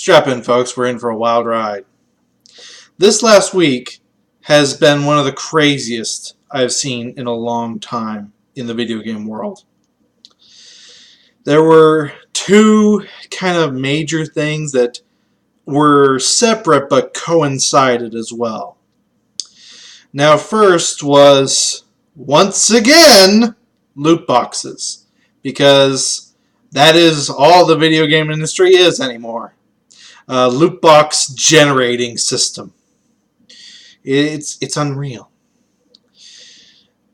Strap in, folks. We're in for a wild ride. This last week has been one of the craziest I've seen in a long time in the video game world. There were two kind of major things that were separate but coincided as well. Now, first was, once again, loot boxes, because that is all the video game industry is anymore. Loot box generating system. It's unreal.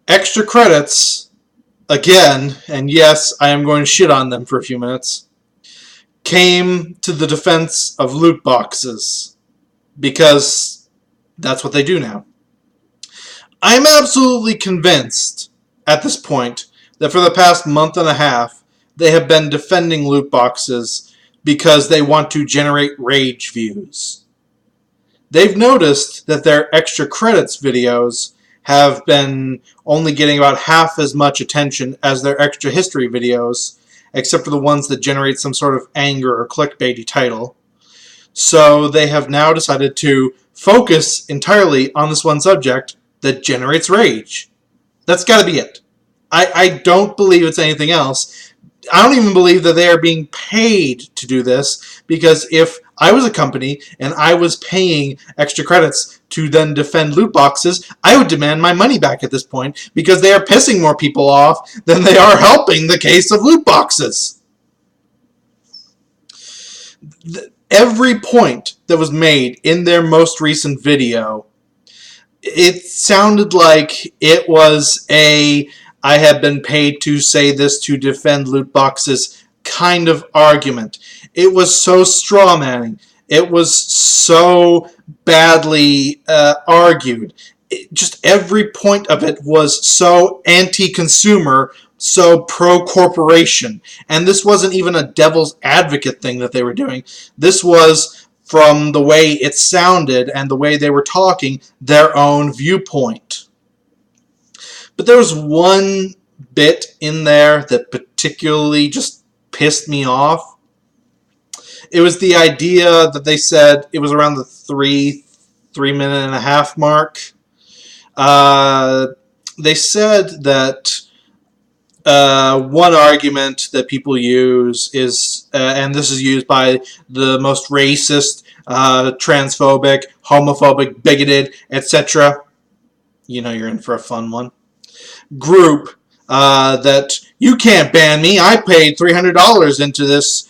Extra credits, again, and yes, I am going to shit on them for a few minutes, came to the defense of loot boxes, because that's what they do now. I'm absolutely convinced at this point that for the past month and a half they have been defending loot boxes because they want to generate rage views. They've noticed that their extra credits videos have been only getting about half as much attention as their extra history videos, except for the ones that generate some sort of anger or clickbaity title. So they have now decided to focus entirely on this one subject that generates rage. That's got to be it. I don't believe it's anything else. I don't even believe that they are being paid to do this, because if I was a company and I was paying extra credits to then defend loot boxes, I would demand my money back at this point, because they are pissing more people off than they are helping the case of loot boxes. Every point that was made in their most recent video, it sounded like it was a I have been paid to say this to defend loot boxes kind of argument. It was so strawmanning. It was so badly argued. Just every point of it was so anti-consumer, so pro-corporation. And this wasn't even a devil's advocate thing that they were doing. This was, from the way it sounded and the way they were talking, their own viewpoint. But there was one bit in there that particularly just pissed me off. It was the idea that they said it was around the 3 minute and a half mark. They said that one argument that people use is, and this is used by the most racist, transphobic, homophobic, bigoted, etc. You know you're in for a fun one. Group that you can't ban me. I paid $300 into this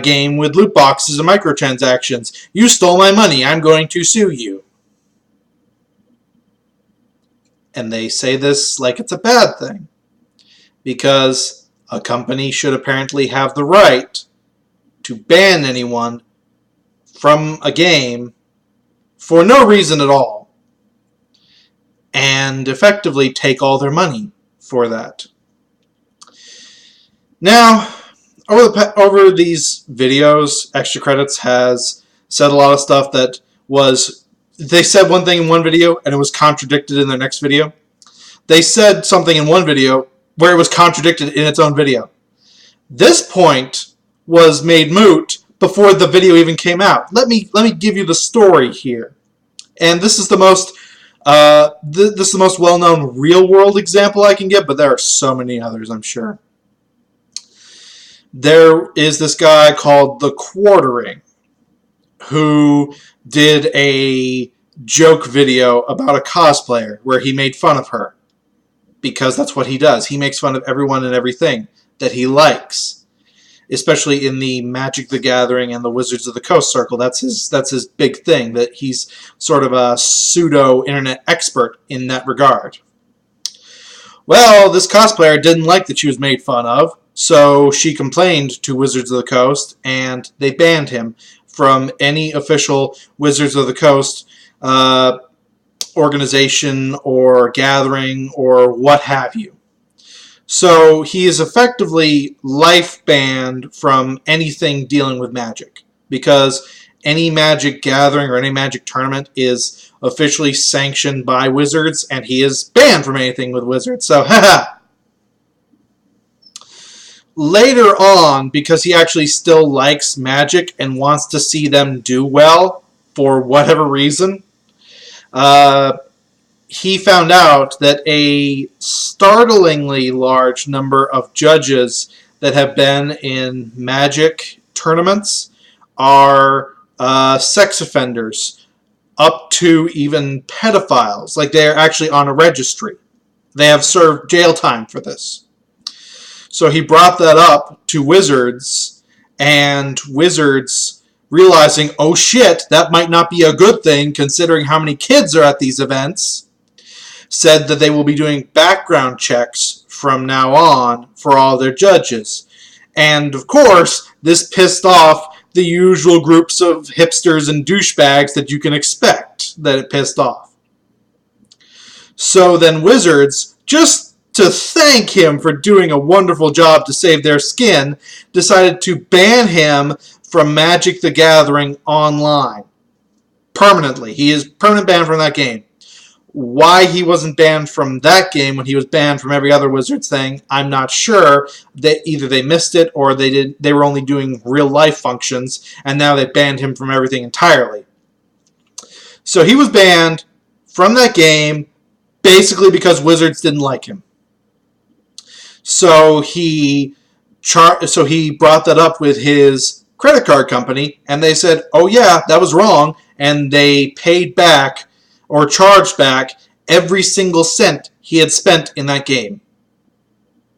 game with loot boxes and microtransactions. You stole my money. I'm going to sue you. And they say this like it's a bad thing, because a company should apparently have the right to ban anyone from a game for no reason at all, and effectively take all their money for that. Now, over these videos, Extra Credits has said a lot of stuff that was, they said one thing in one video and it was contradicted in their next video. They said something in one video where it was contradicted in its own video. This point was made moot before the video even came out. Let me give you the story here. And this is the most well-known real-world example I can give, but there are so many others, I'm sure. There is this guy called The Quartering who did a joke video about a cosplayer where he made fun of her, because that's what he does. He makes fun of everyone and everything that he likes, especially in the Magic the Gathering and the Wizards of the Coast circle. That's his big thing, that he's sort of a pseudo-internet expert in that regard. Well, this cosplayer didn't like that she was made fun of, so she complained to Wizards of the Coast, and they banned him from any official Wizards of the Coast organization or gathering or what have you. So he is effectively life banned from anything dealing with Magic, because any Magic gathering or any Magic tournament is officially sanctioned by Wizards, and he is banned from anything with Wizards. So, haha. later on, because he actually still likes Magic and wants to see them do well for whatever reason, he found out that a startlingly large number of judges that have been in Magic tournaments are sex offenders, up to even pedophiles. Like, they're actually on a registry. They have served jail time for this. So he brought that up to Wizards, and Wizards, realizing, oh shit, that might not be a good thing considering how many kids are at these events, said that they will be doing background checks from now on for all their judges. And of course, this pissed off the usual groups of hipsters and douchebags that you can expect that it pissed off. So then Wizards, just to thank him for doing a wonderful job to save their skin, decided to ban him from Magic the Gathering online. Permanently. He is permanent banned from that game. Why he wasn't banned from that game when he was banned from every other Wizards thing, I'm not sure. Either they missed it or they were only doing real life functions, and now they banned him from everything entirely. So he was banned from that game basically because Wizards didn't like him. So he brought that up with his credit card company, and they said, oh yeah, that was wrong, and they paid back or charged back every single cent he had spent in that game.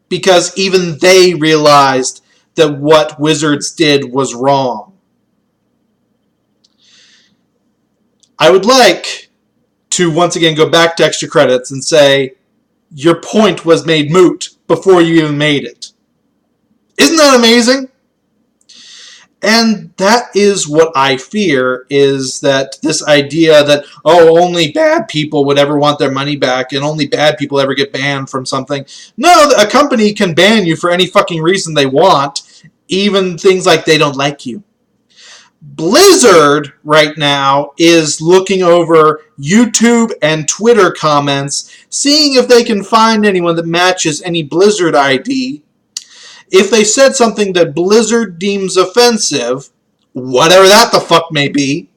Because even they realized that what Wizards did was wrong. I would like to once again go back to extra credits and say, your point was made moot before you even made it. Isn't that amazing? And that is what I fear, is that this idea that, oh, only bad people would ever want their money back and only bad people ever get banned from something. No, a company can ban you for any fucking reason they want, even things like they don't like you. Blizzard right now is looking over YouTube and Twitter comments, seeing if they can find anyone that matches any Blizzard ID. If they said something that Blizzard deems offensive, whatever that the fuck may be,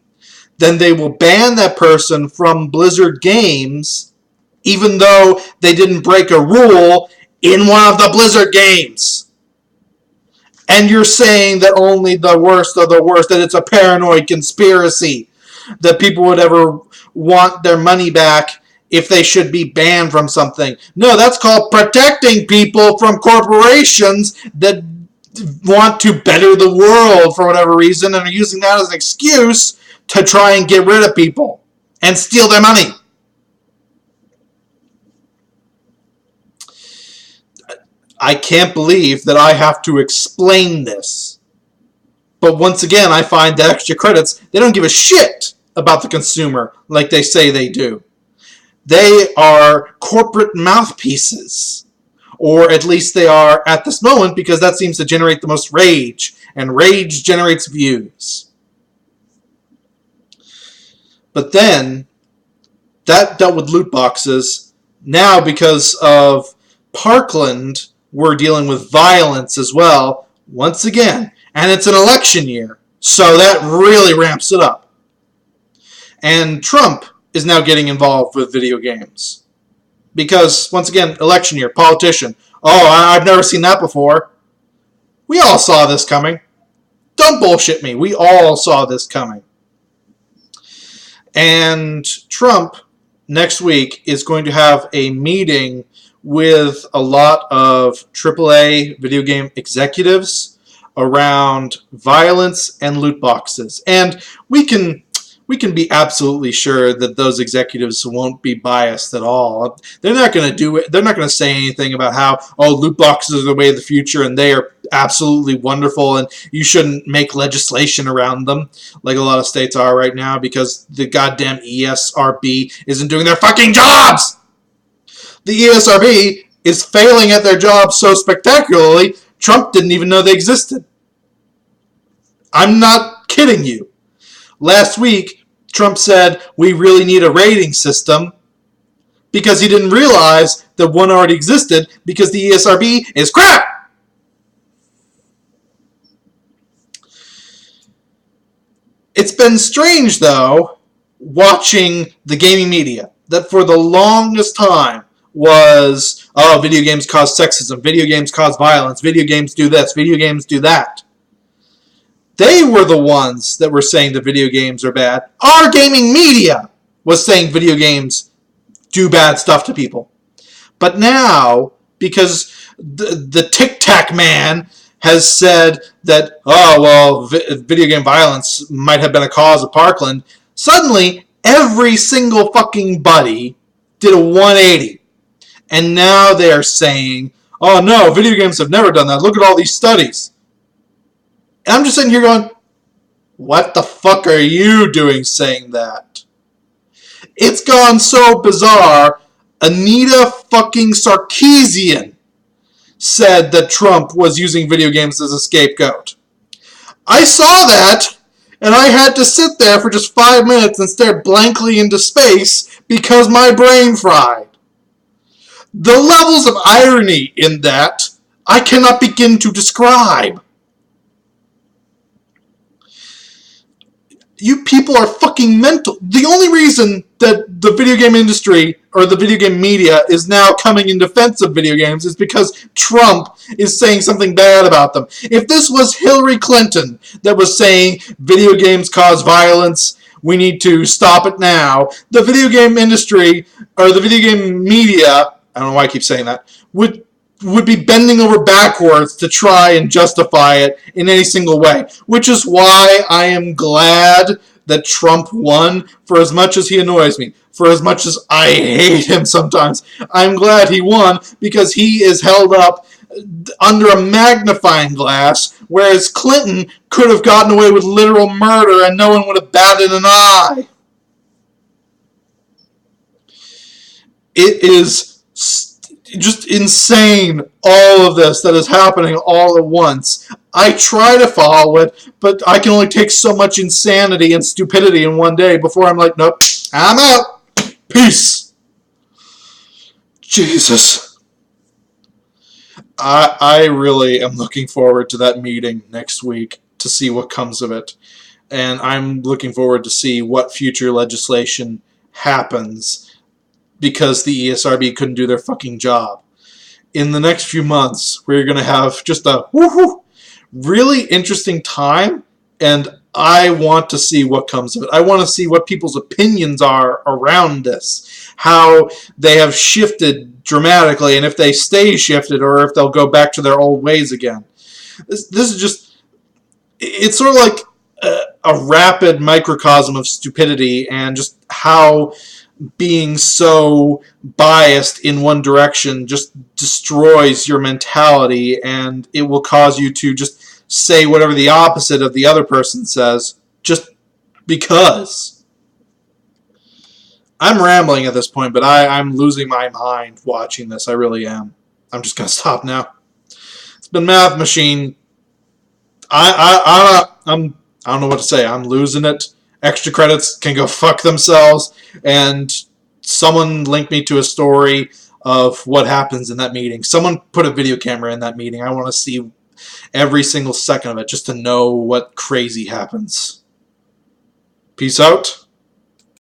then they will ban that person from Blizzard games, even though they didn't break a rule in one of the Blizzard games. And you're saying that only the worst of the worst, that it's a paranoid conspiracy, that people would ever want their money back if they should be banned from something. No, that's called protecting people from corporations that want to better the world for whatever reason and are using that as an excuse to try and get rid of people and steal their money. I can't believe that I have to explain this. But once again, I find that extra credits, they don't give a shit about the consumer like they say they do. They are corporate mouthpieces. Or at least they are at this moment, because that seems to generate the most rage. And rage generates views. But then, that dealt with loot boxes. Now, because of Parkland, we're dealing with violence as well, once again. And it's an election year, so that really ramps it up. And Trump is now getting involved with video games. Because, once again, election year, politician. Oh, I've never seen that before. We all saw this coming. Don't bullshit me. We all saw this coming. And Trump, next week, is going to have a meeting with a lot of AAA video game executives around violence and loot boxes. And we can be absolutely sure that those executives won't be biased at all. They're not going to do it. They're not going to say anything about how, oh, loot boxes are the way of the future and they are absolutely wonderful and you shouldn't make legislation around them like a lot of states are right now because the goddamn ESRB isn't doing their fucking jobs! The ESRB is failing at their job so spectacularly, Trump didn't even know they existed. I'm not kidding you. Last week, Trump said we really need a rating system because he didn't realize that one already existed because the ESRB is crap. It's been strange, though, watching the gaming media that for the longest time was, oh, video games cause sexism, video games cause violence, video games do this, video games do that. They were the ones that were saying that video games are bad. Our gaming media was saying video games do bad stuff to people. But now, because the Tic Tac man has said that, oh, well, video game violence might have been a cause of Parkland, suddenly every single fucking buddy did a 180. And now they're saying, oh no, video games have never done that. Look at all these studies. And I'm just sitting here going, what the fuck are you doing saying that? It's gone so bizarre. Anita fucking Sarkeesian said that Trump was using video games as a scapegoat. I saw that, and I had to sit there for just 5 minutes and stare blankly into space because my brain fried. The levels of irony in that I cannot begin to describe. You people are fucking mental. The only reason that the video game industry or the video game media is now coming in defense of video games is because Trump is saying something bad about them. If this was Hillary Clinton that was saying video games cause violence, we need to stop it now, the video game industry or the video game media, I don't know why I keep saying that, would be bending over backwards to try and justify it in any single way. Which is why I am glad that Trump won, for as much as he annoys me, for as much as I hate him sometimes. I'm glad he won because he is held up under a magnifying glass, whereas Clinton could have gotten away with literal murder and no one would have batted an eye. It is just insane, all of this that is happening all at once. I try to follow it, but I can only take so much insanity and stupidity in one day before I'm like, nope, I'm out. Peace. Jesus. I really am looking forward to that meeting next week to see what comes of it. And I'm looking forward to see what future legislation happens because the ESRB couldn't do their fucking job. In the next few months, we're going to have just a really interesting time, and I want to see what comes of it. I want to see what people's opinions are around this, how they have shifted dramatically, and if they stay shifted or if they'll go back to their old ways again. This is just, it's sort of like a rapid microcosm of stupidity and just how being so biased in one direction just destroys your mentality, and it will cause you to just say whatever the opposite of the other person says just because. I'm rambling at this point, but I'm losing my mind watching this. I really am. I'm just going to stop now. It's been Math Machine. I don't know what to say. I'm losing it. Extra credits can go fuck themselves, and someone linked me to a story of what happens in that meeting. Someone put a video camera in that meeting. I want to see every single second of it just to know what crazy happens. Peace out.